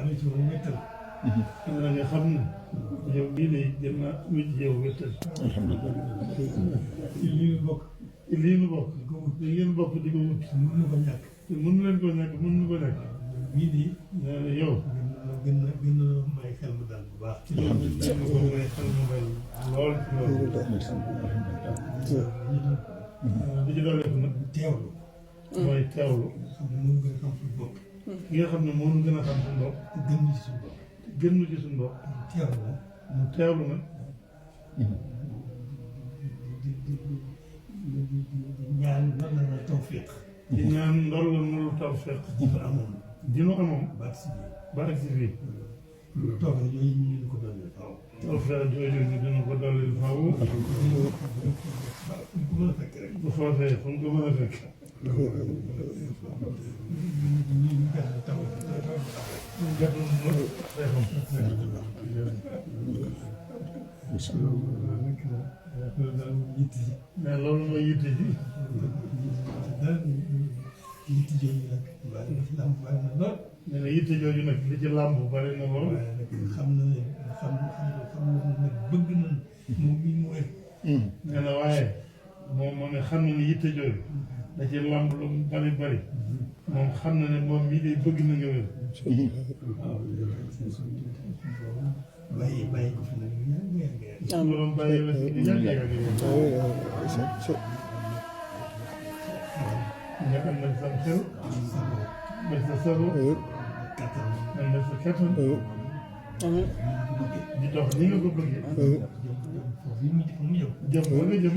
amee ci moom wéttal. da nga xam ne yow bii de jëm naa amee ci yow wéttal. alhamdulilah. ci lii nu bokk. ci lii nu bokk. di ngeen bokk di ko wut. mënuñu ko ñàkk. te mënu leen ko ñàkk mënuñu ko ñàkk. bii di. nee na yow. gën na may xel mu daal bu baax. alhamdulilah gën na ko may xel mu daal lool ci loolu. di ci doole nag teewlu. mooy teewlu. xam ne moo gën a xam suñu bopp. ki nga xam ne moo gën a xam suñu bopp. te gën ñu ci suñu bopp. te gën ñu ci suñu bopp. teewlu nag. mu teewlu nag. di ñaan lan la ñuy tawfiq. di ñaan ndol la mu tawfiq. di ko amoon. di nu amoon. ba agsi fii. tawfiq yooyu ñu ngi ko dolli faaw. tawfiq yooyu ñu dina ko dolli faaw. fu mën a fekk rek. bu foofee fu mu ko mën a fekk. mais loolu mooy yitte ji. yitte jooju nag bari na ci làmb bari na lool. nee na yitte jooju nag li ci làmb bari na lool. waaye nag xam na ne xam na ne bëgg na moom mii mu wér. nee na waaye moom moo ne xam na ne yitte jooju da ci làmb lu mu bari bari moom xam na ne moom mii day bëgg na nga wér. waaw bàyyi ko fi nag su borom bàyyi la si yàgg nga am na sa xel ba sa sago am na sa kattan di dox ni nga ko bëggee jëm ba nga jëm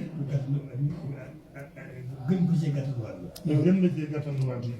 gën ko cee gàttanduwaat la gën la cee gàttanduwaat la